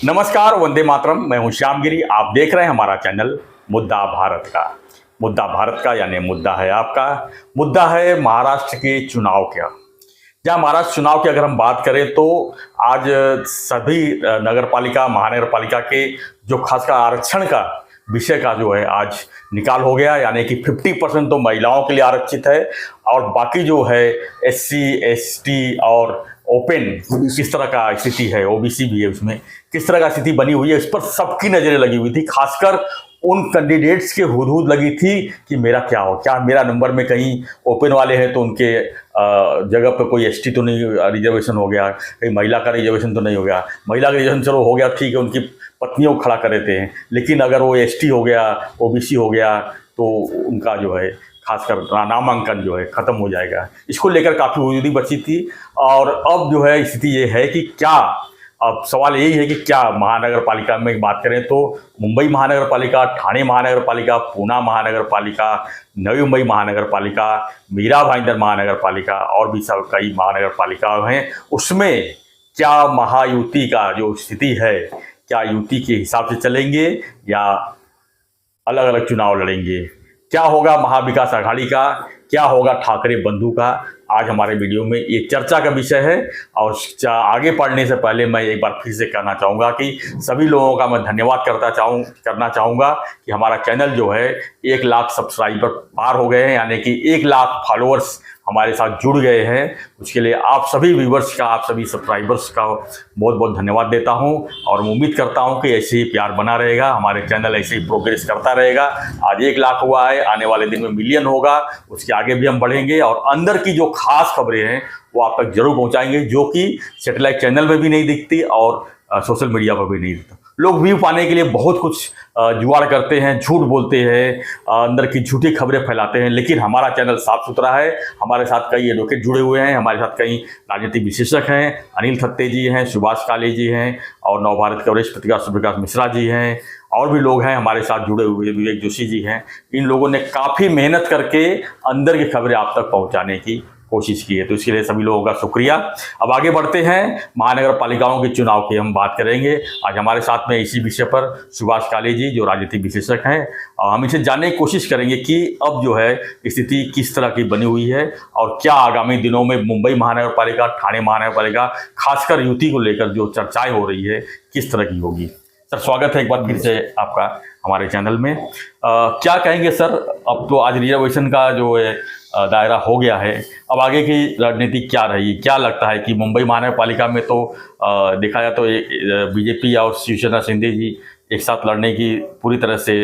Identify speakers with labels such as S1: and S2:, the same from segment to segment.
S1: नमस्कार, वंदे मातरम। मैं हूं श्यामगिरी। आप देख रहे हैं हमारा चैनल मुद्दा भारत का। मुद्दा भारत का यानी मुद्दा है आपका। मुद्दा है महाराष्ट्र के चुनाव का। जहां महाराष्ट्र चुनाव की अगर हम बात करें तो आज सभी नगर पालिका महानगर पालिका के जो खासकर आरक्षण का विषय का जो है आज निकाल हो गया, यानी कि 50% तो महिलाओं के लिए आरक्षित है और बाकी जो है SC ST और ओपन किस तरह का स्थिति है, OBC भी है, उसमें किस तरह का स्थिति बनी हुई है, इस पर सबकी नजरें लगी हुई थी। खासकर उन कैंडिडेट्स के हुदहुद लगी थी कि मेरा क्या हो, क्या मेरा नंबर में कहीं ओपन वाले हैं तो उनके जगह पर कोई ST तो नहीं रिजर्वेशन हो गया, कहीं महिला का रिजर्वेशन तो नहीं हो गया। महिला का रिजर्वेशन चलो हो गया, ठीक है, उनकी पत्नियों को खड़ा कर देते हैं, लेकिन अगर वो ST हो गया, OBC हो गया तो उनका जो है खासकर नामांकन जो है ख़त्म हो जाएगा। इसको लेकर काफ़ी हुदहुदी बची थी। और अब जो है स्थिति ये है कि क्या, अब सवाल यही है कि क्या महानगर पालिका में बात करें तो मुंबई महानगर पालिका, ठाणे महानगर पालिका, पूना महानगर पालिका, नवी मुंबई महानगर पालिका, मीरा भाईंदर महानगर पालिका और भी सब कई महानगर पालिका हैं, उसमें क्या महायुति का जो स्थिति है, क्या युति के हिसाब से चलेंगे या अलग अलग चुनाव लड़ेंगे? क्या होगा महाविकास आघाड़ी का, क्या होगा ठाकरे बंधु का? आज हमारे वीडियो में ये चर्चा का विषय है। और आगे बढ़ने से पहले मैं एक बार फिर से कहना चाहूँगा कि सभी लोगों का मैं धन्यवाद करना चाहूँगा कि हमारा चैनल जो है 1 लाख सब्सक्राइबर पार हो गए हैं, यानी कि 1 लाख फॉलोअर्स हमारे साथ जुड़ गए हैं। उसके लिए आप सभी व्यूवर्स का, आप सभी सब्सक्राइबर्स का बहुत बहुत धन्यवाद देता हूं और उम्मीद करता हूं कि ऐसे ही प्यार बना रहेगा, हमारे चैनल ऐसे ही प्रोग्रेस करता रहेगा। आज 1 लाख हुआ है, आने वाले दिन में मिलियन होगा, उसके आगे भी हम बढ़ेंगे और अंदर की जो खास खबरें हैं वो आप तक जरूर पहुंचाएंगे, जो कि सैटेलाइट चैनल में भी नहीं दिखती और सोशल मीडिया पर भी नहीं दिखता। लोग व्यू पाने के लिए बहुत कुछ जुगाड़ करते हैं, झूठ बोलते हैं, अंदर की झूठी खबरें फैलाते हैं, लेकिन हमारा चैनल साफ सुथरा है। हमारे साथ कई एडवोकेट जुड़े हुए हैं, हमारे साथ कई राजनीतिक विशेषज्ञ हैं, अनिल थत्ते जी हैं, सुभाष काले जी हैं और नवभारत के वरिष्ठ पत्रकार सूर्यप्रकाश मिश्रा जी हैं और भी लोग हैं हमारे साथ जुड़े हुए, विवेक जोशी जी हैं। इन लोगों ने काफ़ी मेहनत करके अंदर की खबरें आप तक पहुँचाने की कोशिश की है, तो इसके लिए सभी लोगों का शुक्रिया। अब आगे बढ़ते हैं, महानगर पालिकाओं के चुनाव की हम बात करेंगे। आज हमारे साथ में इसी विषय पर सुभाष काले जी, जो राजनीतिक विशेषज्ञ हैं, और हम इसे जानने की कोशिश करेंगे कि अब जो है स्थिति किस तरह की बनी हुई है और क्या आगामी दिनों में मुंबई महानगर पालिका, ठाणे महानगर पालिका, खासकर युति को लेकर जो चर्चाएं हो रही है किस तरह की होगी। सर, स्वागत है एक बार फिर से आपका हमारे चैनल में। क्या कहेंगे सर, अब तो आज रिजर्वेशन का जो है दायरा हो गया है, अब आगे की रणनीति क्या रहेगी? क्या लगता है कि मुंबई महानगर पालिका में तो देखा जाए तो BJP और शिवसेना शिंदे जी एक साथ लड़ने की पूरी तरह से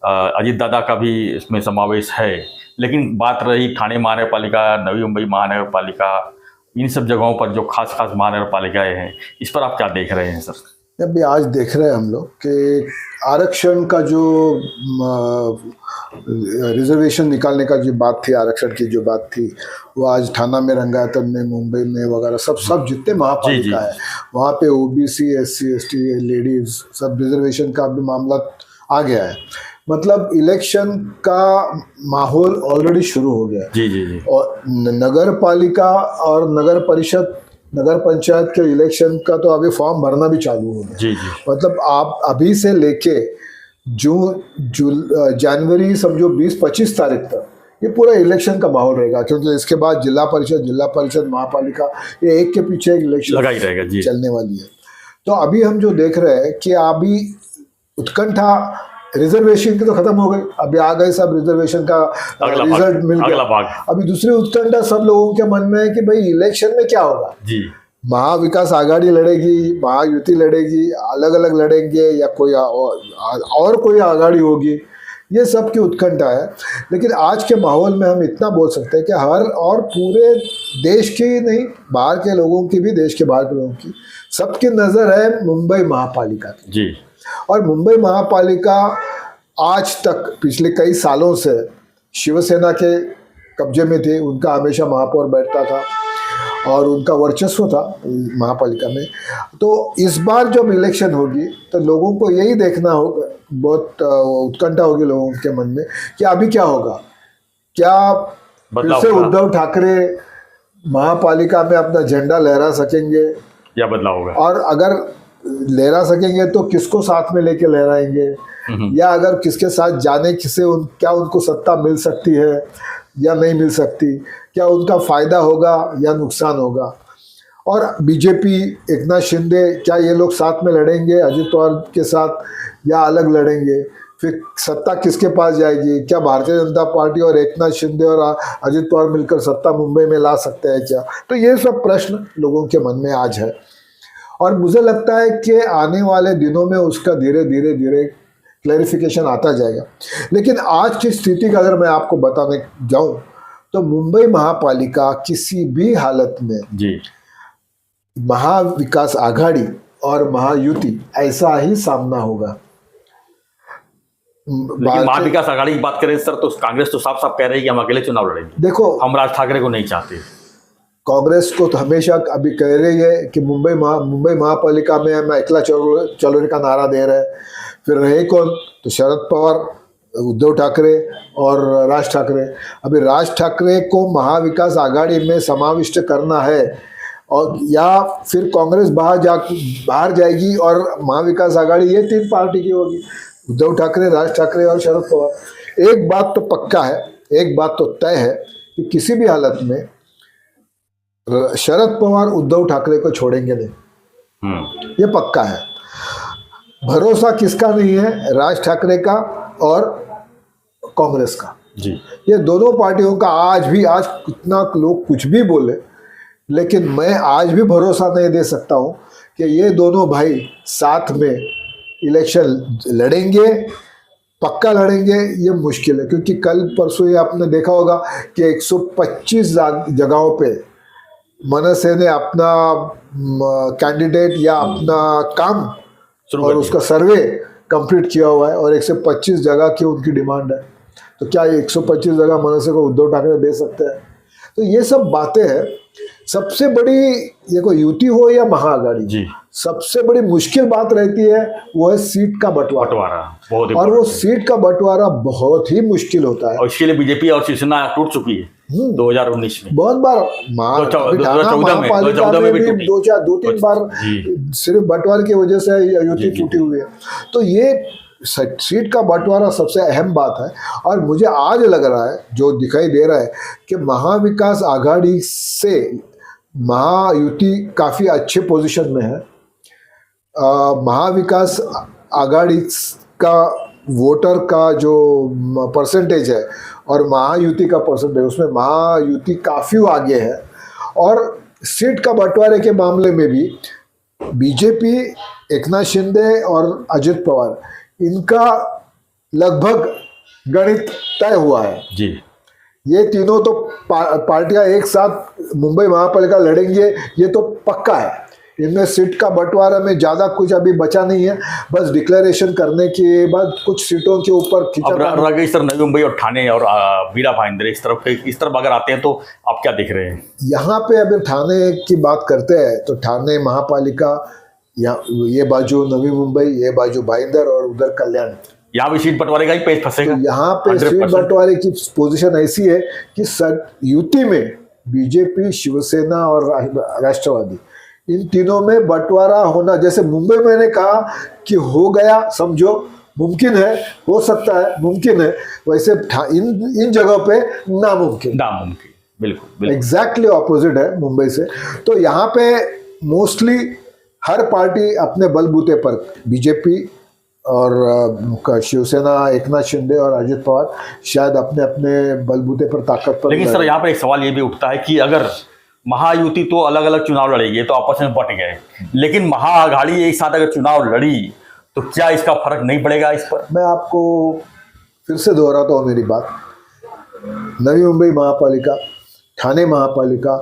S1: अजीत दादा का भी इसमें समावेश है, लेकिन बात रही ठाणे महानगर पालिका, नवी मुंबई महानगर पालिका, इन सब जगहों पर जो खास महानगर पालिकाएँ हैं, इस पर आप क्या देख रहे हैं सर?
S2: अभी आज देख रहे हैं हम लोग कि आरक्षण का जो रिजर्वेशन निकालने का जो बात थी, आरक्षण की जो बात थी, वो आज ठाणा में, रंगायतन में, मुंबई में वगैरह सब जितने महापालिका है वहाँ पे OBC SC ST लेडीज सब रिजर्वेशन का भी मामला आ गया है। मतलब इलेक्शन का माहौल ऑलरेडी शुरू हो गया है।
S1: जी।
S2: और नगर पालिका और नगर परिषद, नगर पंचायत के इलेक्शन का तो अभी फॉर्म भरना भी चालू हो गया।
S1: जी।
S2: मतलब आप अभी से लेके जनवरी समझो 20-25 तारीख तक ये पूरा इलेक्शन का माहौल रहेगा, क्योंकि इसके बाद जिला परिषद महापालिका, ये एक के पीछे एक इलेक्शन
S1: लगा ही रहेगा जी,
S2: चलने वाली है। तो अभी हम जो देख रहे हैं कि अभी उत्कंठा रिजर्वेशन की तो खत्म हो गई, अभी आ गए सब रिजर्वेशन का रिजल्ट मिल गया। अभी दूसरी उत्कंठा सब लोगों के मन में है कि भाई इलेक्शन में क्या होगा जी। महाविकास आघाड़ी लड़ेगी, महायुति लड़ेगी, अलग अलग लड़ेंगे या कोई और कोई आघाड़ी होगी, ये सब की उत्कंठा है। लेकिन आज के माहौल में हम इतना बोल सकते हैं कि हर और पूरे देश की नहीं, बाहर के लोगों की भी, देश के बाहर के लोगों की, सबकी नज़र है मुंबई महापालिका की जी। और मुंबई महापालिका आज तक पिछले कई सालों से शिवसेना के कब्जे में थी, उनका हमेशा महापौर बैठता था और उनका वर्चस्व था महापालिका में। तो इस बार जब इलेक्शन होगी तो लोगों को यही देखना होगा, बहुत उत्कंठा होगी लोगों के मन में कि अभी क्या होगा, क्या फिर से उद्धव ठाकरे महापालिका में अपना झंडा लहरा सकेंगे
S1: या बदलाव होगा।
S2: और अगर लहरा सकेंगे तो किसको साथ में लेके लहराएंगे, या अगर किसके साथ जाने से क्या उनको सत्ता मिल सकती है या नहीं मिल सकती, क्या उनका फायदा होगा या नुकसान होगा। और बीजेपी, एकनाथ शिंदे, क्या ये लोग साथ में लड़ेंगे अजित पवार के साथ या अलग लड़ेंगे, फिर सत्ता किसके पास जाएगी, क्या भारतीय जनता पार्टी और एकनाथ शिंदे और अजित पवार मिलकर सत्ता मुंबई में ला सकते हैं क्या। तो ये सब प्रश्न लोगों के मन में आज है, और मुझे लगता है कि आने वाले दिनों में उसका धीरे धीरे धीरे क्लैरिफिकेशन आता जाएगा। लेकिन आज की स्थिति का अगर मैं आपको बताने जाऊं तो मुंबई महापालिका किसी भी हालत में
S1: जी
S2: महाविकास आघाड़ी और महायुति ऐसा ही सामना होगा।
S1: लेकिन महाविकास आघाड़ी की बात करें सर, तो कांग्रेस तो साफ साफ कह रही है कि हम अकेले चुनाव लड़ेंगे।
S2: देखो,
S1: हम राज ठाकरे को नहीं चाहते।
S2: कांग्रेस को तो हमेशा अभी कह रही है कि मुंबई महापालिका में हम अकेला चलोरे का नारा दे रहे हैं। फिर रहे कौन, तो शरद पवार, उद्धव ठाकरे और राज ठाकरे। अभी राज ठाकरे को महाविकास आघाड़ी में समाविष्ट करना है, और या फिर कांग्रेस बाहर जाएगी और महाविकास आघाड़ी ये 3 पार्टी की होगी, उद्धव ठाकरे, राज ठाकरे और शरद पवार। एक बात तो पक्का है, एक बात तो तय है कि किसी भी हालत में शरद पवार उद्धव ठाकरे को छोड़ेंगे नहीं, ये पक्का है। भरोसा किसका नहीं है, राज ठाकरे का और कांग्रेस का
S1: जी।
S2: ये दोनों पार्टियों का आज कितना लोग कुछ भी बोले, लेकिन मैं आज भी भरोसा नहीं दे सकता हूं कि ये दोनों भाई साथ में इलेक्शन लड़ेंगे, पक्का लड़ेंगे। ये मुश्किल है, क्योंकि कल परसों ये आपने देखा होगा कि 125 जगहों पे मनसे ने अपना कैंडिडेट या अपना काम और उसका सर्वे कंप्लीट किया हुआ है, और 125 जगह की उनकी डिमांड है। तो क्या 125 जगह मनसे को उद्धव ठाकरे दे सकते हैं? तो ये सब बातें हैं। सबसे बड़ी, ये कोई युति हो या महाआघाड़ी जी, सबसे बड़ी मुश्किल बात रहती है वो है सीट का बंटवारा। और वो सीट का बंटवारा बहुत ही मुश्किल होता है,
S1: और इसके लिए बीजेपी और शिवसेना टूट चुकी है 2019 में
S2: बहुत बार। 2014 में भी 2-3 बार सिर्फ बंटवारे की वजह से युति टूटी हुई है। तो ये सीट का बंटवारा सबसे अहम बात है, और मुझे आज लग रहा है, जो दिखाई दे रहा है, कि महाविकास आघाड़ी से महायुति काफ़ी अच्छे पोजीशन में है। महाविकास आघाड़ी का वोटर का जो परसेंटेज है और महायुति का परसेंटेज, उसमें महायुति काफ़ी आगे है। और सीट का बंटवारे के मामले में भी बीजेपी, एकनाथ शिंदे और अजित पवार, इनका लगभग गणित तय हुआ है जी। ये तीनों तो पार्टियां एक साथ मुंबई महापालिका लड़ेंगे, ये तो पक्का है। इनमें सीट का बंटवारा में ज़्यादा कुछ अभी बचा नहीं है, बस डिक्लेरेशन करने के बाद कुछ सीटों के ऊपर
S1: खिंचा। इस तरफ नवी मुंबई और ठाणे और वीरा भाईंदर, इस तरफ अगर आते हैं तो आप क्या देख रहे हैं?
S2: यहाँ पे अगर ठाणे की बात करते हैं तो ठाणे महापालिका, ये बाजू नवी मुंबई, ये बाजू भाईंदर और उधर कल्याण,
S1: यहाँ भी सीट बंटवारे का ही पेच फंसेगा।
S2: तो यहाँ पे सीट बंटवारे की पोजीशन ऐसी है कि युति में बीजेपी, शिवसेना और राष्ट्रवादी, इन तीनों में बंटवारा होना, जैसे मुंबई में मैंने कहा कि हो गया, समझो मुमकिन है, हो सकता है, मुमकिन है, वैसे इन जगहों पे नामुमकिन।
S1: बिल्कुल
S2: एग्जैक्टली ऑपोजिट है मुंबई से। तो यहाँ पे मोस्टली हर पार्टी अपने बलबूते पर, बीजेपी और शिवसेना, एकनाथ शिंदे और अजित पवार शायद अपने अपने बलबूते पर ताकत पर।
S1: लेकिन सर, यहाँ पर एक सवाल ये भी उठता है कि अगर महायुति तो अलग अलग चुनाव लड़ेगी तो आपस में बट गए, लेकिन महाआघाड़ी एक साथ अगर चुनाव लड़ी तो क्या इसका फर्क नहीं पड़ेगा इस पर?
S2: मैं आपको फिर से दोहराता हूँ मेरी बात। नवी मुंबई महापालिका, ठाणे महापालिका,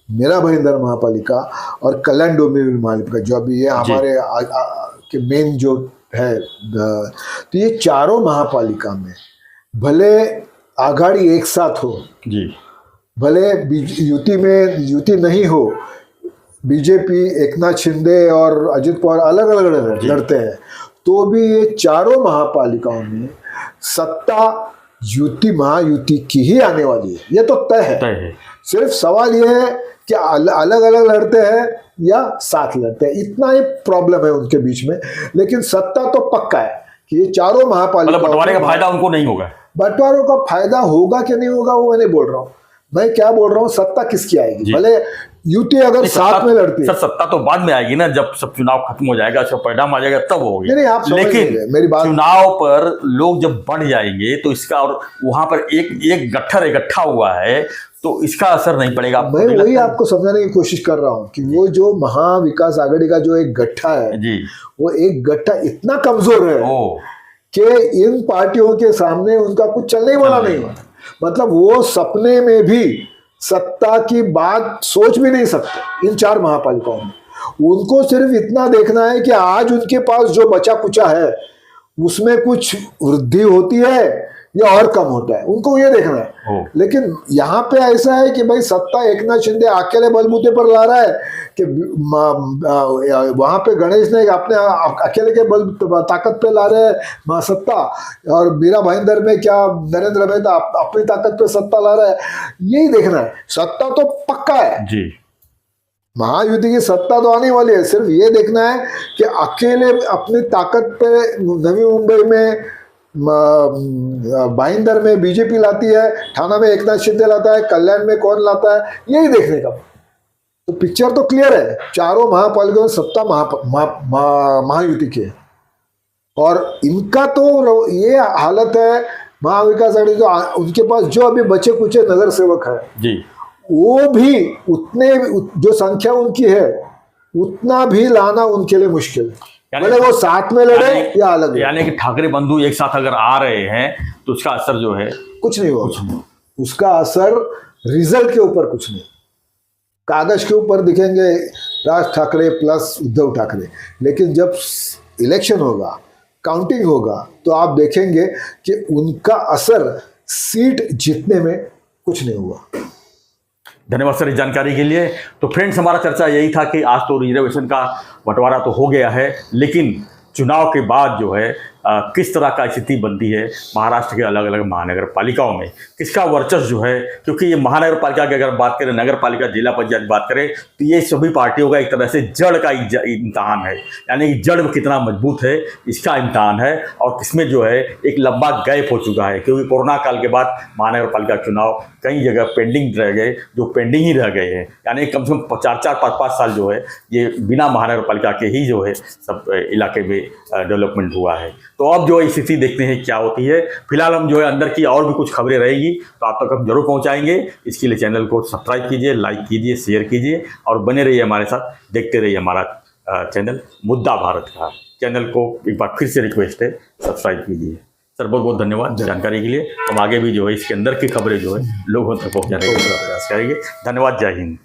S2: मीरा भाईंदर महापालिका और कल्याण डोंबिवली महापालिका, जो अभी ये हमारे के मेन जो है, तो ये चारों महापालिका में भले आघाड़ी एक साथ हो जी, भले युति में युति नहीं हो, बीजेपी, एकनाथ शिंदे और अजित पवार अलग अलग लड़ते हैं, तो भी ये चारों महापालिकाओं में सत्ता युति, महायुति की ही आने वाली है, ये तो तय है। सिर्फ सवाल ये है कि अलग अलग लड़ते हैं या साथ लड़ते हैं, इतना ही प्रॉब्लम है उनके बीच में। लेकिन सत्ता तो पक्का है कि ये चारों महापालिका,
S1: मतलब बंटवारे का फायदा उनको नहीं होगा।
S2: बंटवारों का फायदा होगा कि नहीं होगा वो मैं नहीं बोल रहा हूँ, मैं क्या बोल रहा हूँ, सत्ता किसकी आएगी। भले यूटी अगर साथ में लड़ती है,
S1: सर सत्ता तो बाद में आएगी ना, जब सब चुनाव खत्म हो जाएगा, सब परिणाम आ जाएगा तब होगी।
S2: नहीं, आप समझ
S1: लेकिन
S2: मेरी बात,
S1: चुनाव पर लोग जब बढ़ जाएंगे तो इसका, और वहां पर एक गट्ठर इकट्ठा हुआ है तो इसका असर नहीं पड़ेगा।
S2: मैं वही आपको समझाने की कोशिश कर रहा हूँ कि वो जो महाविकास आघाड़ी का जो एक गट्ठा है
S1: जी,
S2: वो एक गट्ठा इतना कमजोर है कि इन पार्टियों के सामने उनका कुछ चलने वाला नहीं है। मतलब वो सपने में भी सत्ता की बात सोच भी नहीं सकते इन चार महापालिकाओं में। उनको सिर्फ इतना देखना है कि आज उनके पास जो बचा कुचा है उसमें कुछ वृद्धि होती है या और कम होता है, उनको ये देखना है। लेकिन यहाँ पे ऐसा है कि भाई सत्ता एकनाथ शिंदे अकेले बलबूते पर ला रहा है कि वहां पे गणेश ने अपने अकेले के बल ताकत पे ला रहे हैं सत्ता, और मीरा भाईंदर में क्या नरेंद्र मेहता अपनी ताकत पे सत्ता ला रहा है, यही देखना है। सत्ता तो पक्का है जी, महायुति की सत्ता तो आने वाली है, सिर्फ ये देखना है कि अकेले अपनी ताकत पे नवी मुंबई में भाईंदर में बीजेपी लाती है, ठाणा में एकनाथ शिंदे लाता है, कल्याण में कौन लाता है, यही देखने का। तो पिक्चर तो क्लियर है, चारों महापालिकाओं में सत्ता महायुति की है। और इनका तो ये हालत है महाविकास आघाड़ी, जो उनके पास जो अभी बचे कुचे नगर सेवक है जी, वो भी उतने जो संख्या उनकी है उतना भी लाना उनके लिए मुश्किल है, भले वो साथ में लड़े या अलग।
S1: यानी कि ठाकरे बंधु एक साथ अगर आ रहे हैं तो उसका असर जो है
S2: कुछ नहीं होगा, उसका असर रिजल्ट के ऊपर कुछ नहीं, कागज के ऊपर दिखेंगे राज ठाकरे प्लस उद्धव ठाकरे, लेकिन जब इलेक्शन होगा, काउंटिंग होगा, तो आप देखेंगे कि उनका असर सीट जीतने में कुछ नहीं हुआ।
S1: धन्यवाद सर इस जानकारी के लिए। तो फ्रेंड्स, हमारा चर्चा यही था कि आज तो रिजर्वेशन का बंटवारा तो हो गया है, लेकिन चुनाव के बाद जो है किस तरह का स्थिति बनती है महाराष्ट्र के अलग अलग महानगर पालिकाओं में, किसका वर्चस्व जो है, क्योंकि ये महानगर पालिका की अगर बात करें, नगर पालिका, जिला पंचायत बात करें, तो ये सभी पार्टियों का एक तरह से जड़ का इम्तहान है, यानी कि जड़ कितना मजबूत है इसका इम्तहान है, और किसमें जो है एक लंबा गैप हो चुका है, क्योंकि कोरोना काल के बाद महानगर पालिका चुनाव कई जगह पेंडिंग रह गए, जो पेंडिंग ही रह गए हैं, यानी कम से कम 4-5 साल जो है ये बिना महानगर पालिका के ही जो है सब इलाके में डेवलपमेंट हुआ है। तो अब जो स्थिति देखते हैं क्या होती है। फिलहाल हम जो है अंदर की और भी कुछ खबरें रहेगी तो आप तक हम जरूर पहुंचाएंगे। इसके लिए चैनल को सब्सक्राइब कीजिए, लाइक कीजिए, शेयर कीजिए और बने रहिए हमारे साथ, देखते रहिए हमारा चैनल मुद्दा भारत का। चैनल को एक बार फिर से रिक्वेस्ट है, सब्सक्राइब कीजिए। सर बहुत बहुत धन्यवाद जानकारी के लिए। हम आगे भी जो है इसके अंदर की खबरें जो है लोगों तक पहुँचाने का प्रयास करेंगे। धन्यवाद, जय हिंद।